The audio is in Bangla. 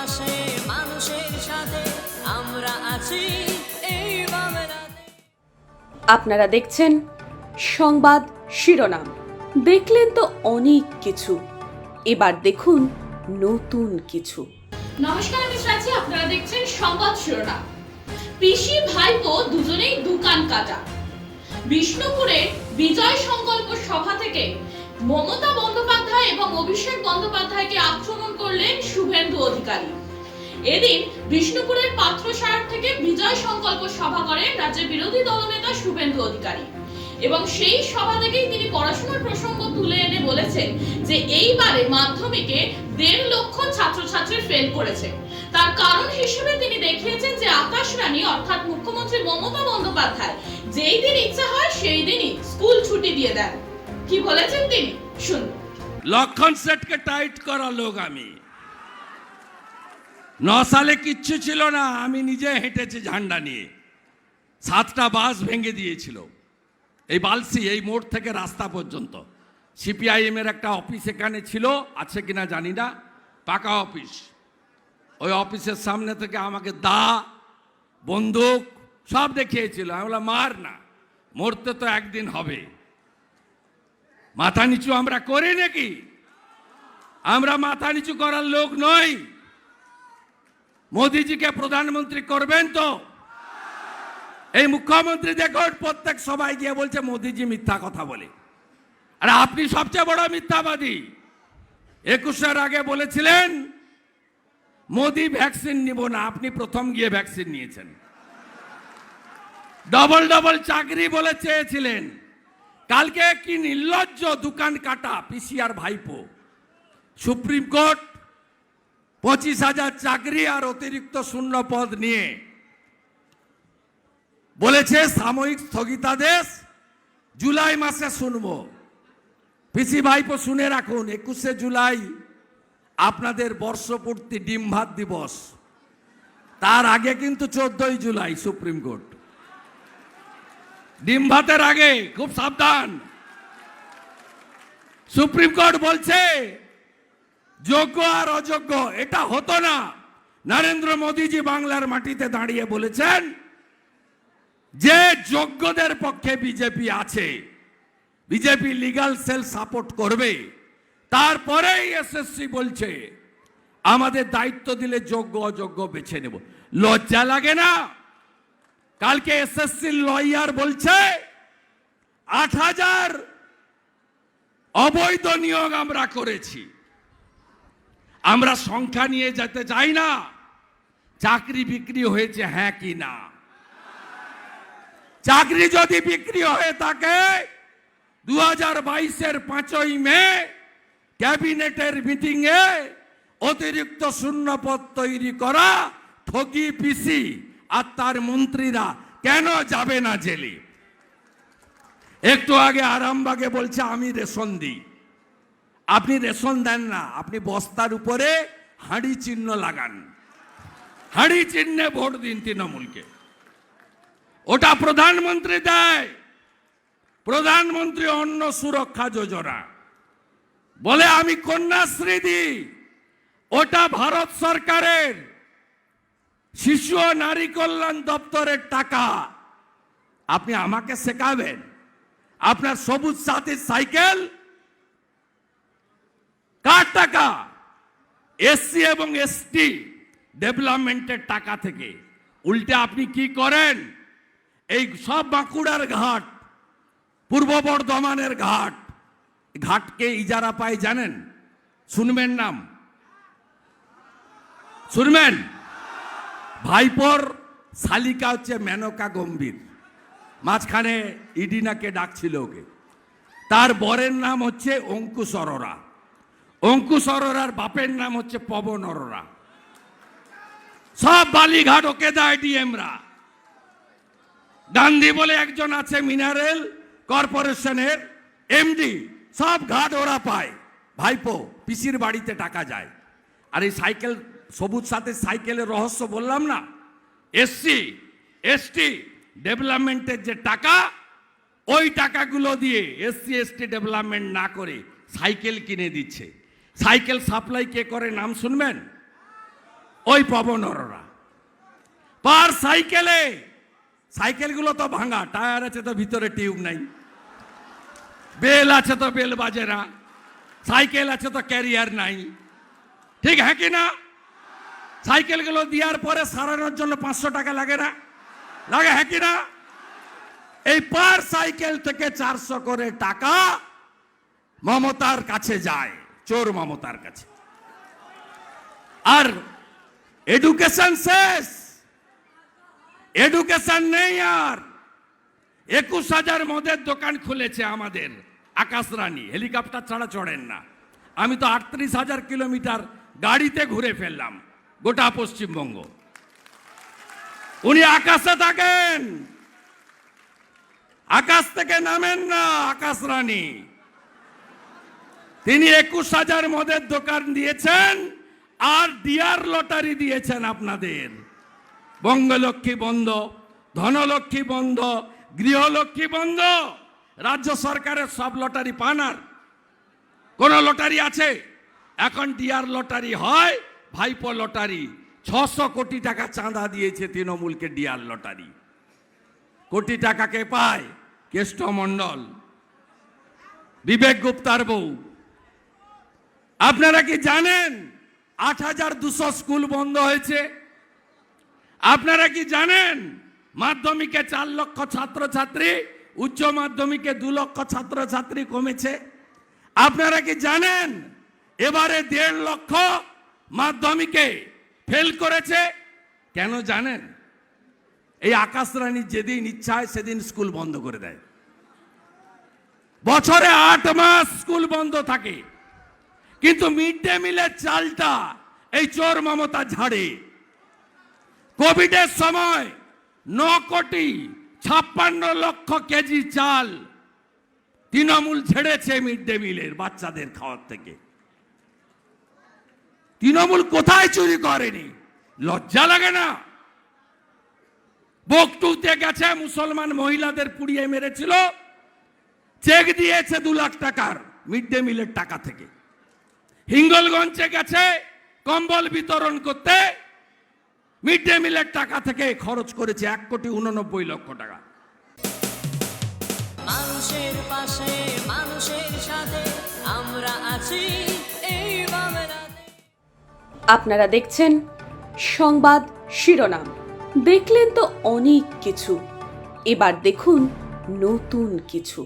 পাশে মানুষের সাথে আমরা আছি এই বাংলাতে। আপনারা দেখছেন সংবাদ শিরোনাম। দেখলেন তো অনেক কিছু, এবার দেখুন নতুন কিছু। নমস্কার, আমি সাথী, আপনারা দেখছেন সংবাদ শিরোনাম। পিসি ভাইপো দুজনেই দোকান কাটা। বিষ্ণুপুরের বিজয় সংকল্প সভা থেকে মমতা বন্দ্যোপাধ্যায় এবং অভিষেক বন্দ্যোপাধ্যায়কে আক্রমণ করলেন শুভেন্দু অধিকারী। এদিন বিষ্ণুপুরের পাত্রসার থেকে বিজয় সংকল্প সভা করেন রাজ্যের বিরোধী দলনেতা শুভেন্দু অধিকারী এবং সেই সভা থেকেই তিনি পড়াশোনার প্রসঙ্গ তুলে এনে বলেছেন যে এইবারে মাধ্যমিকে 1.5 লক্ষ ছাত্রছাত্রী ফেল করেছে। তার কারণ হিসেবে তিনি দেখিয়েছেন যে আকাশ রানী অর্থাৎ মুখ্যমন্ত্রী মমতা বন্দ্যোপাধ্যায় যেই দিন ইচ্ছা হয় সেই দিনই স্কুল ছুটি দিয়ে দেন। কি বলেছেন তিনি, শুনুন। লক্ষণ সেটকে টাইট করা লোক আমি। 9 সালে কিচ্ছু ছিল না, আমি নিজে হেঁটেছি ঝান্ডা নিয়ে। 7টা বাস ভেঙে দিয়েছিল এই বালসি, এই মোড় থেকে রাস্তা পর্যন্ত। সিপিআইএম এর একটা অফিস এখানে ছিল, আছে কিনা জানি না, পাকা অফিস। ওই অফিসের সামনে থেকে আমাকে বন্দুক সব দেখিয়েছিল। আমি বললাম মার না, মরতে তো একদিন হবে। মাথা নিচু আমরা করি নাকি? আমরা মাথা নিচু করার লোক নই। মোদিজিকে প্রধানমন্ত্রী করবেন তো? এই মুখ্যমন্ত্রী দেখুন প্রত্যেক সবাই গিয়ে বলছে মোদিজি মিথ্যা কথা বলে। আর আপনি সবচেয়ে বড় মিথ্যাবাদী। 21-এর আগে বলেছিলেন মোদি ভ্যাকসিন নিব না, আপনি প্রথম গিয়ে ভ্যাকসিন নিয়েছেন। ডবল চাকরি বলে চেয়েছিলেন। কালকে কি নির্লজ্জ দোকান কাটা পিসি আর ভাইপো। সুপ্রিম কোর্ট 25,000 চাকরি আর অতিরিক্ত শূন্য পদ নিয়ে বলেছে সাময়িক স্থগিতাদেশ জুলাই মাসে শুনবো। পিসি ভাইপো শুনে রাখুন, 21শে জুলাই আপনাদের বর্ষপূর্তি ডিম ভাত দিবস। তার আগে কিন্তু 14ই জুলাই সুপ্রিম কোর্ট। ডিম ভাতের আগে খুব সাবধান। সুপ্রিম কোর্ট বলছে যোগ্য আর অযোগ্য এটা হতো না। নরেন্দ্র মোদীজি বাংলার মাটিতে দাঁড়িয়ে বলেছেন যে যোগ্যদের পক্ষে বিজেপি আছে, বিজেপি লিগ্যাল সেল সাপোর্ট করবে। তারপরেই এসএসসি বলছে আমাদের দায়িত্ব দিলে যোগ্য অযোগ্য বেছে নেব। লজ্জা লাগে না? কালকে এসএসসি লয়ার বলছে 8,000 অবৈধ নিয়োগ আমরা করেছি। আমরা সংখ্যা নিয়ে যেতে চাই না, চাকরি বিক্রি হয়েছে হ্যাঁ কি না। চাকরি যদি বিক্রি হয়ে থাকে 2022-এর 5ই মে ক্যাবিনেটের মিটিং এ অতিরিক্ত শূন্যপদ তৈরি করা ঠকি পিসি আর তার মন্ত্রীরা কেন যাবে না জেলে? একটু আগে আরামবাগে বলছে আমি রেশন দিই। আপনি রেশন দেন না, আপনি বস্তার উপরে হাঁড়ি চিহ্ন লাগান। হাঁড়ি চিহ্নে ভোট দিন তৃণমূলকে। ওটা প্রধানমন্ত্রী দেয়, প্রধানমন্ত্রী অন্ন সুরক্ষা যোজনা বলে আমি কন্যাশ্রী দিই। ওটা ভারত সরকারের শিশু ও নারী কল্যাণ দপ্তরের টাকা। আপনি আমাকে শেখাবেন? আপনার সবুজ সাথী সাইকেল কার টাকা? এসসি এবং এসটি ডেভেলপমেন্টের টাকা থেকে। উল্টে আপনি কি করেন? এই সব বাঁকুড়ার ঘাট, পূর্ব বর্ধমানের ঘাট, ঘাটকে ইজারা পায় জানেন? শুনবেন নাম? শুনবেন? ভাইপোর শালিকা হচ্ছে মেনকা গম্ভীর। মাঝখানে ইডিনাকে ডাকছিল ওকে। তার বরের নাম হচ্ছে অঙ্কুশ অরোরা। অঙ্কুশ অরোরার বাপের নাম হচ্ছে পবন অরোরা। সব বালিঘাট ওকে দেয় ডিএমরা। গান্ধী বলে একজন আছে মিনারেল কর্পোরেশনের এমডি, সব ঘাট ওরা পায়। ভাইপো পিসির বাড়িতে টাকা যায়। আর এই সাইকেল, সবুজ সাথে সাইকেলের রহস্য বললাম না? এসসি এসটি ডেভেলপমেন্টের যে টাকা, ওই টাকাগুলো দিয়ে এসসি এসটি ডেভেলপমেন্ট না করে সাইকেল কিনে দিচ্ছে। সাইকেল সাপ্লাই কে করে নাম শুনবেন? ওই পবন অরোরা। পার সাইকেলে, সাইকেলগুলো তো ভাঙা, টায়ার আছে তো ভিতরে টিউব নাই, বেল আছে তো বেল বাজে না, সাইকেল আছে তো ক্যারিয়ার নাই, ঠিক হ্যাঁ কি না? সাইকেলগুলো দেওয়ার পরে সারানোর জন্য 500 টাকা লাগে না? লাগে হ্যাঁ কি না? এই পার সাইকেল থেকে 400 করে টাকা মমতার কাছে যায়, চোর মমতার কাছে। আর এডুকেশন শেষ, এডুকেশন নেই আর। 21,000 মদের দোকান খুলেছে আমাদের আকাশ রানী, হেলিকপ্টার ছাড়া চড়েন না। আমি তো 38,000 কিলোমিটার গাড়িতে ঘুরে ফেললাম গোটা পশ্চিমবঙ্গ। উনি আকাশে থাকেন, আকাশ থেকে নামেন না আকাশ রানী। তিনি 21,000 মদের দোকান দিয়েছেন আর ডিয়ার লটারি দিয়েছেন আপনাদের। বঙ্গলক্ষ্মী বন্ধ, ধনলক্ষ্মী বন্ধ, গৃহলক্ষ্মী বন্ধ। রাজ্য সরকারের সব লটারি পান, আর কোন লটারি আছে? এখন ডিয়ার লটারি হয়, ভাইপো লটারি। 600 কোটি টাকা চাঁদা দিয়েছে তৃণমূলকে ডিয়ার লটারি। কোটি টাকা কে পায়? কেষ্ট মণ্ডল, বিবেক গুপ্তার বউ। আপনারা কি জানেন 8,200 স্কুল বন্ধ হয়েছে? আপনারা কি জানেন মাধ্যমিকে 4 লক্ষ ছাত্রছাত্রী, উচ্চ মাধ্যমিকে 2 লক্ষ ছাত্রছাত্রী কমেছে? আপনারা কি জানেন এবারে 1.5 লক্ষ মাধ্যমিকে ফেল করেছে? কেন জানেন? এই আকাশ রানী যেদিন ইচ্ছা হয় সেদিন স্কুল বন্ধ করে দেয়। বছরে 8 মাস স্কুল বন্ধ থাকে, কিন্তু মিড ডে মিলের চালটা এই চোর মমতা ঝাড়ে। কোভিডের সময় 9,56,00,000 কেজি চাল তৃণমূল ছেড়েছে মিড ডে মিলের বাচ্চাদের খাওয়ার থেকে। তৃণমূল কোথায় চুরি করেনি? লজ্জা লাগে না? বকটুতে গেছে, মুসলমান মহিলাদের পুড়িয়ে মেরেছিল, চেক দিয়েছে 2 লাখ টাকার মিড ডে মিলের টাকা থেকে। হিঙ্গলগঞ্জে গেছে কম্বল বিতরণ করতে, মিড ডে মিলের টাকা থেকে খরচ করেছে 1,89,00,000 টাকা। মানুষের পাশে, মানুষের সাথে আমরা আছি এই বাংলাতে। আপনারা দেখছেন সংবাদ শিরোনাম। দেখলেন তো অনেক কিছু, এবার দেখুন নতুন কিছু।